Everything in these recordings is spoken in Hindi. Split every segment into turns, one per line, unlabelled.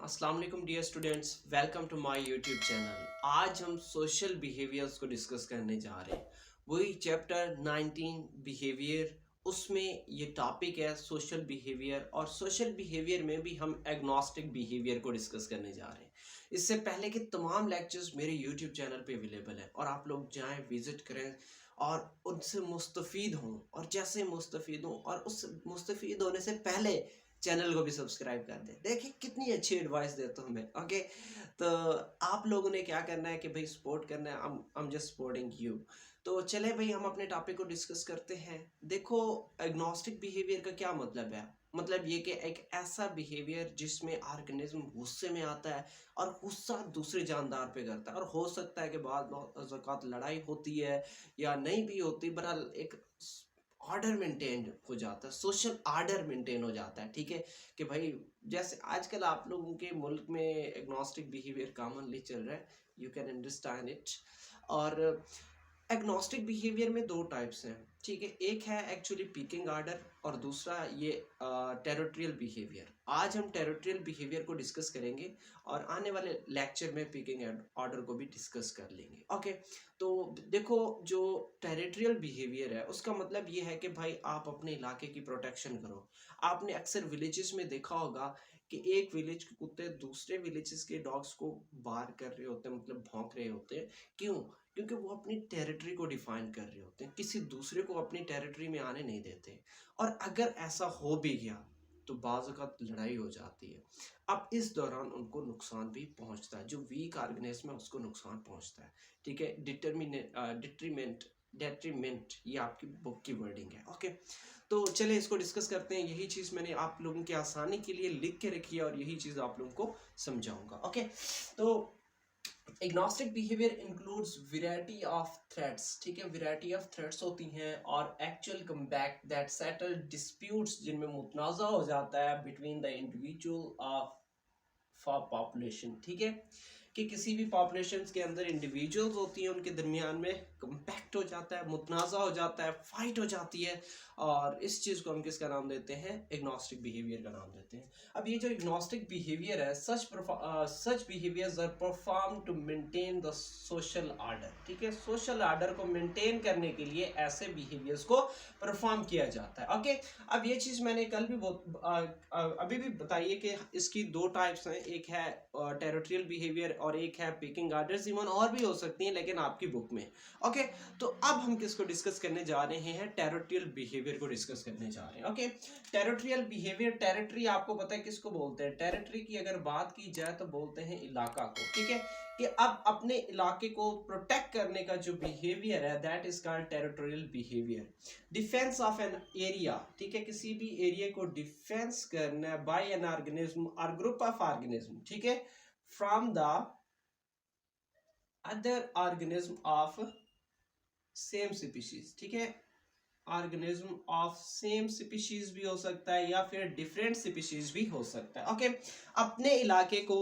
अस्सलाम वालेकुम dear students, welcome to my YouTube channel. आज हम सोशल बिहेवियर्स को डिस्कस करने जा रहे हैं। वही चैप्टर 19 बिहेवियर, उसमें ये टॉपिक है सोशल बिहेवियर। और सोशल बिहेवियर में भी हम एग्नोस्टिक बिहेवियर को डिस्कस करने जा रहे हैं। इससे पहले कि तमाम लेक्चर्स मेरे यूट्यूब चैनल पे अवेलेबल हैं और आप लोग जाएं, विजिट करें और उनसे मुस्तफ़ीद हों। और जैसे मुस्तफ़ीद हों और उस मुस्तफ़ीद होने से पहले चैनल को भी सब्सक्राइब कर दें। देखिए कितनी अच्छी एडवाइस देता हूँ मैं। ओके, तो आप लोगों ने क्या करना है कि भाई सपोर्ट करना है। I'm just supporting you। तो चले भाई हम अपने टॉपिक को डिस्कस करते हैं। देखो, एग्नोस्टिक बिहेवियर का क्या मतलब है। मतलब ये कि एक ऐसा बिहेवियर जिसमें ऑर्गेनिज्म गुस्से में आता है और गुस्सा दूसरे जानदार पे करता है। और हो सकता है कि बाद औक़ात लड़ाई होती है या नहीं भी होती, बहरहाल एक ऑर्डर मेंटेन हो जाता है, सोशल ऑर्डर मेंटेन हो जाता है। ठीक है कि भाई जैसे आजकल आप लोगों के मुल्क में एग्नोस्टिक बिहेवियर कॉमनली चल रहा है, यू कैन अंडरस्टैंड इट। और एग्नोस्टिक बिहेवियर में दो टाइप्स हैं। ठीक है, एक है एक्चुअली पीकिंग आर्डर और दूसरा ये टेरिटोरियल बिहेवियर। आज हम टेरिटोरियल बिहेवियर को डिस्कस करेंगे और आने वाले लेक्चर में पीकिंग ऑर्डर को भी डिस्कस कर लेंगे। ओके, तो देखो, जो टेरिटोरियल बिहेवियर है उसका मतलब ये है कि भाई आप अपने इलाके की प्रोटेक्शन करो। आपने अक्सर विलेजेस में देखा होगा कि एक विलेज के कुत्ते दूसरे विलेजेस के डॉग्स को बार कर रहे होते हैं, मतलब भौंक रहे होते हैं। क्यों? क्योंकि वो अपनी टेरिटरी को डिफाइन कर रहे होते हैं, किसी दूसरे को अपनी टेरिटरी में आने नहीं देते। और अगर ऐसा हो भी गया तो बाज़ औक़ात लड़ाई हो जाती है। अब इस दौरान उनको नुकसान भी पहुंचता है, जो वीक ऑर्गेनिज्म है उसको नुकसान पहुंचता है। ठीक है, डिट्रीमेंट डेट्रीमेंट, ये आपकी बुक की वर्डिंग है। ओके, तो चलिए इसको डिस्कस करते हैं। यही चीज़ मैंने आप लोगों की आसानी के लिए लिख के रखी है और यही चीज़ आप लोगों को समझाऊंगा। ओके, तो agnostic behaviour includes variety of threats. ठीक है, वैरायटी ऑफ थ्रेट्स होती हैं और actual combat that settle disputes, जिनमें मुतनाज़ा हो जाता है between the individual of for population. ठीक है, कि किसी भी पॉपुलेशंस के अंदर इंडिविजुअल्स होती हैं, उनके दरमियान में कम्पैक्ट हो जाता है, मुतनाज़ा हो जाता है, फाइट हो जाती है। और इस चीज़ को हम किसका नाम देते हैं? एग्नोस्टिक बिहेवियर का नाम देते हैं। अब ये जो एग्नोस्टिक बिहेवियर है, such behaviours are perform to maintain the social order. ठीक है, सोशल ऑर्डर को मेंटेन करने के लिए ऐसे बिहेवियर्स को परफॉर्म किया जाता है। ओके, अब ये चीज़ मैंने कल भी अभी भी बताई है कि इसकी दो टाइप्स हैं। एक है टेरिटोरियल बिहेवियर और एक है पिकिंग ऑर्डर्स। इवन और भी हो सकती हैं लेकिन आपकी बुक में। ओके, तो अब हम किसको डिस्कस करने जा रहे हैं? टेरिटोरियल बिहेवियर को डिस्कस करने जा रहे हैं। ओके, टेरिटोरियल बिहेवियर, टेरिटरी आपको पता है किसको बोलते हैं? टेरिटरी की अगर बात की जाए तो बोलते हैं इलाका को। ठीक है, कि अब अपने इलाके को प्रोटेक्ट करने का जो बिहेवियर है, that is called territorial behaviour. Defence of an area. ठीक है, किसी भी एरिया को डिफेंस करना बाय एन ऑर्गेनिज्म और ग्रुप ऑफ ऑर्गेनिज्म। ठीक है, from the other organism of same species. ठीक है, ऑर्गेनिज्म ऑफ सेम स्पीशीज भी हो सकता है या फिर डिफरेंट स्पीशीज भी हो सकता है। ओके, अपने इलाके को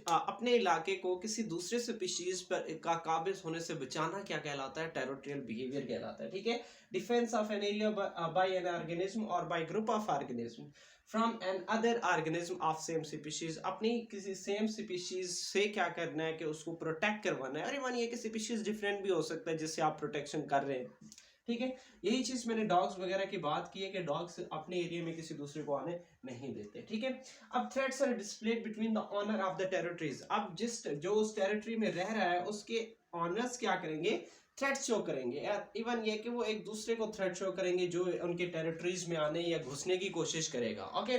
अपने इलाके को किसी दूसरे स्पीशीज पर का काबिज होने से बचाना क्या कहलाता है? टेरिटोरियल बिहेवियर कहलाता है। ठीक है, defence of an area by an organism और by group of organism from an other organism of same species. अपनी किसी सेम स्पीशीज से क्या करना है कि उसको प्रोटेक्ट करवाना है। और इवन ये कि स्पीशीज डिफरेंट भी हो सकता है जिससे आप प्रोटेक्शन कर रहे हैं। ठीक है, यही चीज मैंने डॉग्स वगैरह की बात की है कि डॉग्स अपने एरिया में किसी दूसरे को आने नहीं देते। ठीक है, अब threats are displayed between the owner of the territories. अब जो उस टेरिटरी में रह रहा है उसके ऑनर्स क्या करेंगे? थ्रेट शो करेंगे। इवन ये कि वो एक दूसरे को थ्रेट शो करेंगे जो उनके टेरिटरीज में आने या घुसने की कोशिश करेगा। ओके,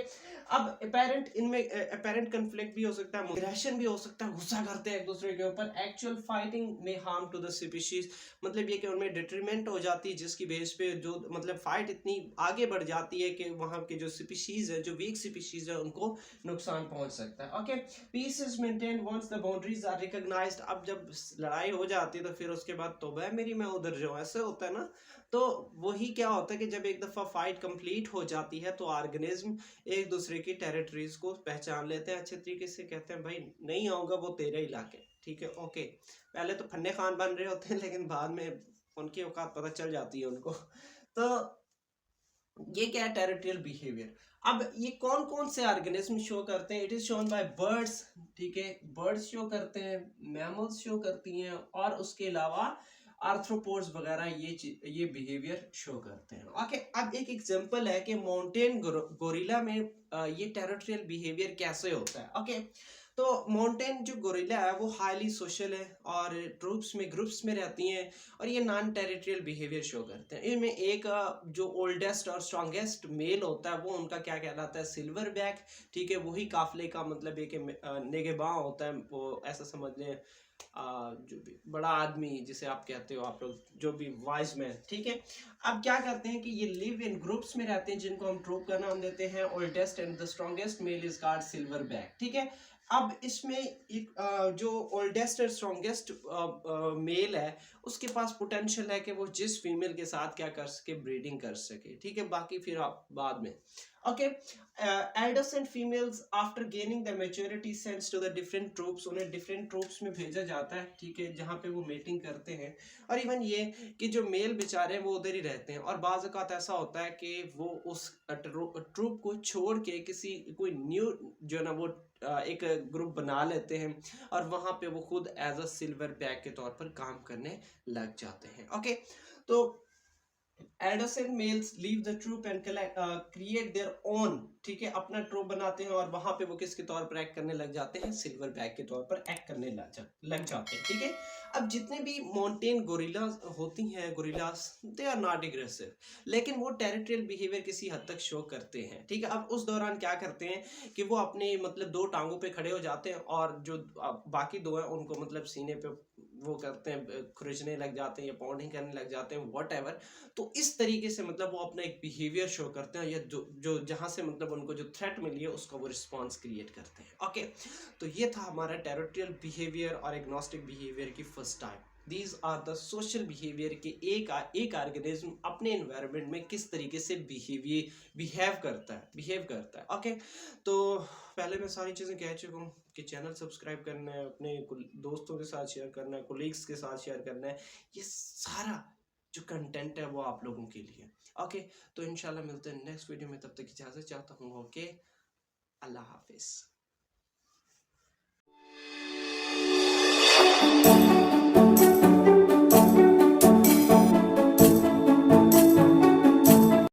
अब अपेरेंट इनमें अपेरेंट कन्फ्लिक्ट भी हो सकता है, एग्रेशन भी हो सकता है, गुस्सा करते हैं एक दूसरे के ऊपर। एक्चुअल फाइटिंग में हार्म टू द स्पीशीज, मतलब ये कि उनमें डिट्रीमेंट हो जाती है जिसकी बेस पे जो मतलब फाइट इतनी आगे बढ़ जाती है कि वहाँ के जो स्पीशीज है, जो वीक स्पीशीज है, उनको नुकसान पहुंच सकता है। Okay, peace is maintain once the boundaries are recognised. अब जब लड़ाई हो जाती है तो फिर उसके बाद तौबा है मेरी, मैं उधर जाऊँ, ऐसे होता है ना। तो वही क्या होता है कि जब एक दफ़ा फाइट कंप्लीट हो जाती है तो ऑर्गेनिज्म एक दूसरे की टेरिटरीज को पहचान लेते हैं, अच्छे तरीके से कहते हैं भाई नहीं आऊँगा, वो तेरे इलाके। ठीक है, ओके, पहले तो फन्ने खान बन रहे होते हैं लेकिन बाद में उनकी औकात पता चल जाती है उनको। तो ये क्या है टेरिtoriयल बिहेवियर। अब ये कौन कौन से ऑर्गेनिज्म शो करते हैं? It is shown by birds, ठीक है, बर्ड्स शो करते हैं, मैमल्स शो करती हैं, और उसके अलावा आर्थ्रोपोड्स वगैरह ये बिहेवियर शो करते हैं। ओके, अब एक एग्जांपल है कि माउंटेन गोरिल्ला में ये टेरिtoriयल बिहेवियर कैसे होता है। ओके, तो माउंटेन जो गोरिल्ला है वो हाईली सोशल है और ट्रूप्स में ग्रुप्स में रहती हैं, और ये नॉन टेरिtoriयल बिहेवियर शो करते हैं। इनमें एक जो ओल्डेस्ट और स्ट्रॉन्गेस्ट मेल होता है वो उनका क्या कहलाता है? सिल्वर बैक, ठीक है, वही काफले का मतलब है कि नेगेबां होता है, वो ऐसा समझ लें जो भी बड़ा आदमी जिसे आप कहते हो आप लोग, जो भी वाइज मैन, ठीक है। अब क्या करते हैं कि ये लिव इन ग्रुप्स में रहते हैं जिनको हम ट्रूप का नाम देते हैं। Oldest and the strongest male is called silverback, ठीक है। अब इसमें एक जो ओल्डेस्ट और स्ट्रॉन्गेस्ट मेल है उसके पास पोटेंशियल है कि वो जिस फीमेल के साथ क्या कर सके, ब्रीडिंग कर सके, ठीक है। बाकी फिर आप बाद में। Okay, adult females after gaining the maturity sense to the different troops, उन्हें डिफरेंट ट्रूप्स में भेजा जाता है, ठीक है, जहाँ पे वो मीटिंग करते हैं। और इवन ये कि जो मेल बेचारे हैं वो उधर ही रहते हैं, और बाज़ औक़ात ऐसा होता है कि वो उस ट्रूप को छोड़ के किसी कोई न्यू जो है ना वो एक ग्रुप बना लेते हैं, और वहाँ पे वो खुद एज अ सिल्वर बैग के तौर पर काम करने लग जाते हैं। ओके, तो adolescent males leave the troop and create their own, ठीक है, अपना ट्रूप बनाते हैं, और वहां पे वो किसके तौर पर एक्ट करने लग जाते हैं? सिल्वर बैग के तौर पर एक्ट करने लग जाते हैं, ठीक है। अब जितने भी माउंटेन गोरिल्लास होती हैं, gorillas, they are not aggressive, लेकिन वो टेरिtoriयल बिहेवियर किसी हद तक शो करते हैं, ठीक है। अब उस दौरान क्या करते हैं कि वो अपने मतलब दो टांगों पे खड़े हो जाते हैं, और जो बाकी दो हैं उनको मतलब सीने पे वो करते हैं, खुरचने लग जाते हैं या पाउंडिंग करने लग जाते हैं, व्हाटएवर। तो इस तरीके से मतलब वो अपना एक बिहेवियर शो करते हैं, या जो जो जहाँ से मतलब उनको जो थ्रेट मिली है उसका वो रिस्पॉन्स क्रिएट करते हैं। ओके, तो ये था हमारा टेरिtoriयल बिहेवियर और एग्नोस्टिक बिहेवियर की first type. These are the social behaviour के एक ऑर्गेनिज्म अपने एनवायरनमेंट में किस तरीके से बिहेव करता है। ओके, तो पहले मैं सारी चीज़ें कह चुका हूँ कि चैनल सब्सक्राइब करना है, अपने दोस्तों के साथ शेयर करना है, कोलीग्स के साथ शेयर करना है, ये सारा जो कंटेंट है वो आप लोगों के लिए। ओके, तो इंशाल्लाह मिलते हैं नेक्स्ट वीडियो में, तब तक इजाज़त चाहता हूँ। ओके, अल्लाह हाफिज़।